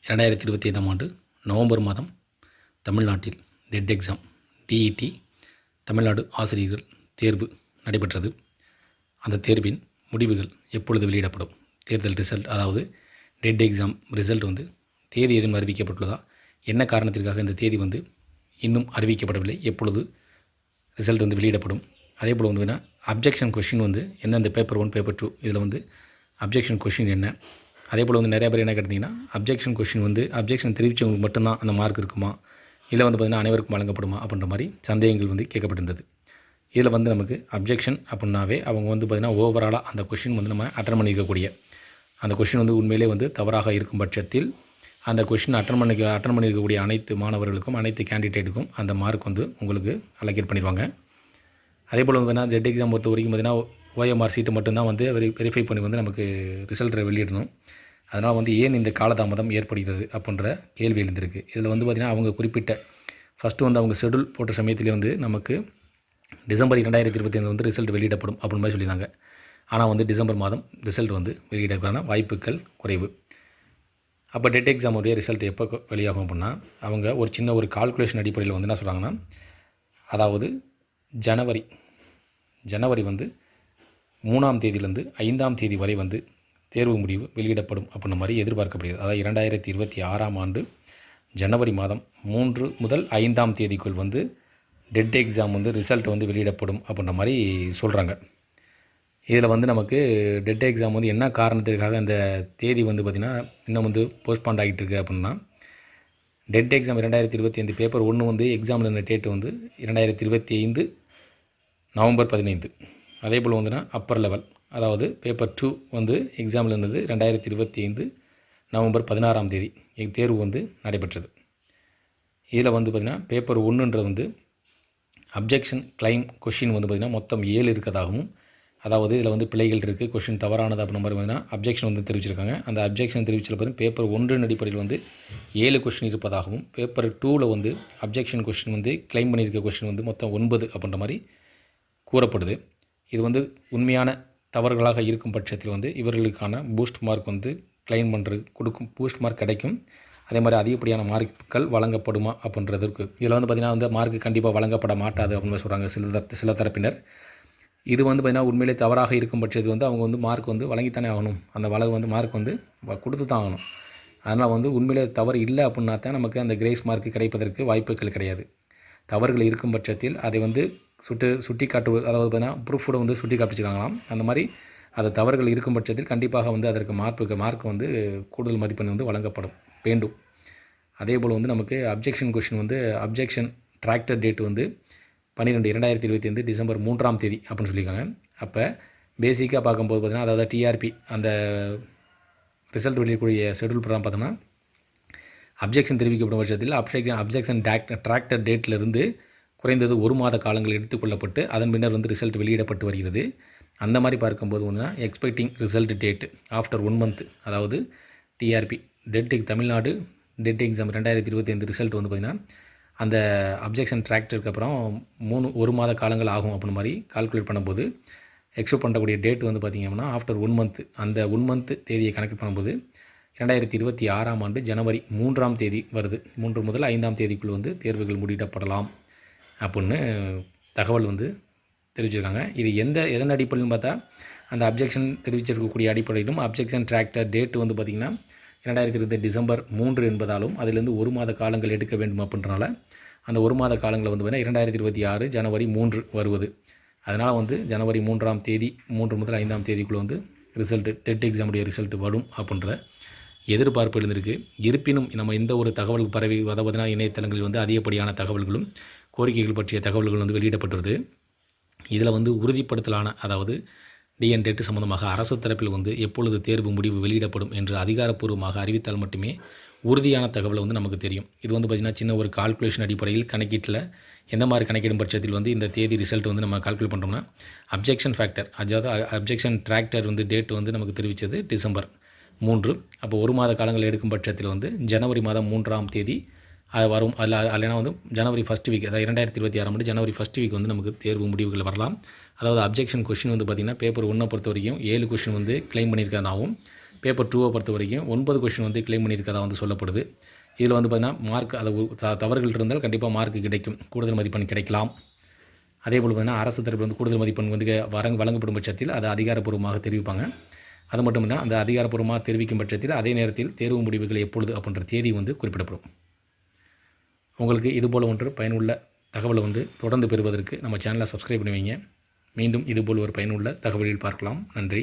2025ஆம் ஆண்டு நவம்பர் மாதம் தமிழ்நாட்டில் டெட் எக்ஸாம் டிஇடி தமிழ்நாடு ஆசிரியர்கள் தேர்வு நடைபெற்றது. அந்த தேர்வின் முடிவுகள் எப்பொழுது வெளியிடப்படும்? தேர்தல் ரிசல்ட், அதாவது டெட் எக்ஸாம் ரிசல்ட் தேதி எதுவும் அறிவிக்கப்பட்டுள்ளதா? என்ன காரணத்திற்காக இந்த தேதி இன்னும் அறிவிக்கப்படவில்லை? எப்பொழுது ரிசல்ட் வெளியிடப்படும்? அதே போல் அப்ஜெக்ஷன் கொஷின் எந்தெந்த பேப்பர் 1 பேப்பர் 2 இதில் அப்ஜெக்ஷன் கொஷின் என்ன? அதே போல் நிறையா பேர் என்ன கேட்டிங்கன்னா, அப்ஜெக்ஷன் கொஷின் அப்ஜெக்ஷன் தெரிவித்தவங்களுக்கு மட்டும்தான் அந்த மார்க் இருக்குமா, இல்லை பார்த்திங்கன்னா அனைவருக்கும் வழங்கப்படுமா அப்படின்ற மாதிரி சந்தேகங்கள் கேட்கப்பட்டிருந்தது. இதில் நமக்கு அப்ஜெக்ஷன் அப்படின்னாவே அவங்க பார்த்திங்கன்னா ஓவராலாக அந்த கொஷின் நம்ம அட்டன் பண்ணியிருக்கக்கூடிய அந்த கொஷின் உண்மையிலே தவறாக இருக்கும் பட்சத்தில் அந்த கொஷின் அட்டன் பண்ணியிருக்கக்கூடிய அனைத்து மாணவர்களுக்கும் அனைத்து கேண்டிடேட்டுக்கும் அந்த மார்க் உங்களுக்கு அலோகேட் பண்ணிடுவாங்க. அதே போல் பார்த்திங்கன்னா ஜெட் எக்ஸாம் பொறுத்த வரைக்கும் பார்த்திங்கன்னா ஓஎம்ஆர் சீட்டு மட்டும்தான் வெரிஃபை பண்ணி நமக்கு ரிசல்ட்டை வெளியிடணும். அதனால் ஏன் இந்த காலதாமதம் ஏற்படுகிறது அப்படின்ற கேள்வி எழுந்திருக்கு. இதில் பார்த்திங்கன்னா அவங்க குறிப்பிட்ட ஃபஸ்ட்டு அவங்க ஷெடியூல் போட்ட சமயத்திலே நமக்கு டிசம்பர் 2025 ரிசல்ட் வெளியிடப்படும் அப்படின்னு மாதிரி சொல்லியிருந்தாங்க. ஆனால் டிசம்பர் மாதம் ரிசல்ட் வெளியிடக்கான வாய்ப்புகள் குறைவு. அப்போ டெட் எக்ஸாமுடைய ரிசல்ட் எப்போ வெளியாகும் அப்படின்னா, அவங்க ஒரு சின்ன ஒரு கால்குலேஷன் அடிப்படையில் என்ன சொல்கிறாங்கன்னா, அதாவது ஜனவரி 3ஆம் தேதியிலேருந்து 5ஆம் தேதி வரை தேர்வு முடிவு வெளியிடப்படும் அப்படின்ற மாதிரி எதிர்பார்க்கப்படுகிறது. அதாவது 2026ஆம் ஆண்டு ஜனவரி மாதம் 3 முதல் 5ஆம் தேதிக்குள் டெட் எக்ஸாம் ரிசல்ட் வெளியிடப்படும் அப்படின்ற மாதிரி சொல்கிறாங்க. இதில் நமக்கு டெட் எக்ஸாம் என்ன காரணத்திற்காக இந்த தேதி பார்த்திங்கன்னா இன்னும் போஸ்ட்பாண்ட் ஆகிட்டு இருக்குது அப்படின்னா, டெட் எக்ஸாம் 2025 பேப்பர் 1 எக்ஸாமில் இருந்த டேட்டு 2025 நவம்பர் 15. அதே போல் அப்பர் லெவல், அதாவது பேப்பர் 2 எக்ஸாமில் இருந்தது 2025 நவம்பர் 16ஆம் தேதி தேர்வு நடைபெற்றது. இதில் பார்த்திங்கன்னா பேப்பர் 1ன்றது அப்ஜெக்ஷன் கிளைம் கொஷின் பார்த்திங்கன்னா மொத்தம் 7 இருக்கிறதாகவும், அதாவது இதில் பிழைகள் இருக்குது, கொஷின் தவறானது அப்படின்ற மாதிரி பார்த்திங்கன்னா அப்ஜெக்ஷன் தெரிவிச்சிருக்காங்க. அந்த அப்ஜெக்ஷன் தெரிவிச்சதில் பார்த்திங்கன்னா பேப்பர் 1 அடிப்படையில் 7 கொஷின் இருப்பதாகவும், பேப்பர் 2ல் அப்ஜெக்ஷன் கொஷின் கிளைம் பண்ணியிருக்க கொஷின் மொத்தம் 9 அப்படின்ற மாதிரி கூறப்படுது. இது உண்மையான தவறுகளாக இருக்கும் பட்சத்தில் இவர்களுக்கான பூஸ்ட் மார்க் கிளைம் பண்ணுறது கொடுக்கும், பூஸ்ட் மார்க் கிடைக்கும். அதே மாதிரி அதிகப்படியான மார்க்குகள் வழங்கப்படுமா அப்படின்றதுக்கு இதில் பார்த்திங்கன்னா மார்க் கண்டிப்பாக வழங்கப்பட மாட்டாது அப்படின்னு சொல்கிறாங்க சில தரப்பினர். இது பார்த்திங்கன்னா உண்மையிலே தவறாக இருக்கும் பட்சத்தில் அவங்க மார்க் வழங்கித்தானே ஆகணும். அந்த மார்க் கொடுத்து தான் ஆகணும். அதனால் உண்மையிலே தவறு இல்லை அப்படின்னா தான் நமக்கு அந்த கிரேஸ் மார்க் கிடைப்பதற்கு வாய்ப்புகள் கிடையாது. தவறுகள் இருக்கும் பட்சத்தில் அதை சுட்டி காட்டுவது, அதாவது பார்த்திங்கன்னா ப்ரூஃபோட சுட்டி காப்பிச்சிருக்காங்களாம். அந்த மாதிரி அது தவறுகள் இருக்கும் பட்சத்தில் கண்டிப்பாக அதற்கு மார்க் கூடுதல் மதிப்பெண் வழங்கப்படும் வேண்டும். அதே போல் நமக்கு objection question objection tractor date 12/2025 December 3ஆம் தேதி அப்படின்னு சொல்லியிருக்காங்க. அப்போ பேசிக்காக பார்க்கும்போது பார்த்திங்கன்னா, அதாவது டிஆர்பி அந்த ரிசல்ட் வெளியிடக்கூடிய ஷெடியூல் பிரகாரம் பார்த்தோம்னா, அப்ஜெக்ஷன் தெரிவிக்கப்படும் பட்சத்தில் அப்ஜெக்ஷன் டிராக்டர் டேட்டிலிருந்து குறைந்தது 1 மாத காலங்கள் எடுத்துக்கொள்ளப்பட்டு அதன் பின்னர் ரிசல்ட் வெளியிடப்பட்டு வருகிறது. அந்த மாதிரி பார்க்கும்போது expecting result date after 1 month, அதாவது TRB Tamil Nadu TET exam 2025 result பார்த்திங்கன்னா அந்த அப்ஜெக்ஷன் டிராக்டருக்கு அப்புறம் 1 மாத காலங்கள் ஆகும் அப்படின்னு மாதிரி கால்குலேட் பண்ணும்போது எக்ஸ்பெக்ட் பண்ணக்கூடிய டேட் பார்த்திங்கன்னா ஆஃப்டர் 1 மந்த், அந்த 1 மந்த் தேதியை கணக்கு பண்ணும்போது 2026ஆம் ஆண்டு ஜனவரி 3ஆம் தேதி வருது. 3 முதல் 5ஆம் தேதிக்குள் தேர்வுகள் முடிக்கப்படலாம் அப்படின்னு தகவல் தெரிவிச்சிருக்காங்க. இது எதன் அடிப்படையிலும் பார்த்தா, அந்த அப்ஜெக்ஷன் தெரிவிச்சிருக்கக்கூடிய அடிப்படையிலும் அப்ஜெக்ஷன் டிராக்டர் டேட்டு பார்த்திங்கன்னா 2025 டிசம்பர் 3 என்பதாலும் அதிலிருந்து 1 மாத காலங்கள் எடுக்க வேண்டும் அப்படின்றனால அந்த 1 மாத காலங்களில் பார்த்திங்கன்னா 2026 ஜனவரி 3 வருவது. அதனால் ஜனவரி 3ஆம் தேதி 3 முதல் 5ஆம் தேதிக்குள்ளே ரிசல்ட்டு டெட் எக்ஸாமுடைய ரிசல்ட் வரும் அப்படின்ற எதிர்பார்ப்பு இருந்திருக்கு. இருப்பினும் நம்ம இந்த ஒரு தகவல் பரவி பார்த்திங்கன்னா இணையதளங்களில் அதிகப்படியான தகவல்களும் கோரிக்கைகள் பற்றிய தகவல்கள் வெளியிடப்பட்டுள்ளது. இதில் உறுதிப்படுத்தலான, அதாவது டிஎன் டெட் சம்பந்தமாக அரசு தரப்பில் எப்பொழுது தேர்வு முடிவு வெளியிடப்படும் என்று அதிகாரப்பூர்வமாக அறிவித்தால் மட்டுமே உறுதியான தகவலை நமக்கு தெரியும். இது பார்த்திங்கன்னா சின்ன ஒரு கால்குலேஷன் அடிப்படையில் கணக்கீட்டில் எந்த மாதிரி கணக்கிடும் பட்சத்தில் இந்த தேதி ரிசல்ட் நம்ம கால்குலேட் பண்ணுறோம்னா, அப்ஜெக்ஷன் ஃபேக்டர், அதாவது அப்ஜெக்ஷன் டிராக்டர் டேட் நமக்கு தெரிவித்தது டிசம்பர் 3. அப்போ 1 மாத காலங்கள் எடுக்கும் பட்சத்தில் ஜனவரி மாதம் 3ஆம் தேதி அது வரும். இல்லைனா ஜனவரி ஃபஸ்ட் வீக், அதாவது 2026ஆம் ஆண்டு ஜனவரி ஃபஸ்ட் வீக் நமக்கு தேர்வு முடிவுகள் வரலாம். அதாவது அப்ஜெக்ஷன் கொஷின் பார்த்திங்கன்னா பேப்பர் 1 பொறுத்த வரைக்கும் 7 கொஷின் கிளைம் பண்ணியிருக்கிறதாகவும், பேப்பர் 2 பொறுத்த வரைக்கும் 9 கொஷின் வந்து கிளைம் பண்ணியிருக்கதா வந்து சொல்லப்படுது. இதில் வந்து பார்த்திங்கன்னா மார்க் அது தவறுகள் இருந்தால் கண்டிப்பாக மார்க் கிடைக்கும், கூடுதல் மதிப்பெண் கிடைக்கலாம். அதேபோல் பார்த்திங்கன்னா அரசு தரப்பில் வந்து கூடுதல் மதிப்பெண் வந்து வழங்கப்படும் பட்சத்தில் அதை அதிகாரப்பூர்வமாக தெரிவிப்பாங்க. அது மட்டும் இல்லை, அந்த அதிகாரப்பூர்வமாக தெரிவிக்கும் பட்சத்தில் அதே நேரத்தில் தேர்வு முடிவுகள் எப்பொழுது அப்படின்ற தேதி வந்து குறிப்பிடப்படும். உங்களுக்கு இதுபோல் ஒன்று பயனுள்ள தகவலை வந்து தொடர்ந்து பெறுவதற்கு நம்ம சேனலை சப்ஸ்கிரைப் பண்ணி வைங்க. மீண்டும் இதுபோல் ஒரு பயனுள்ள தகவலில் பார்க்கலாம். நன்றி.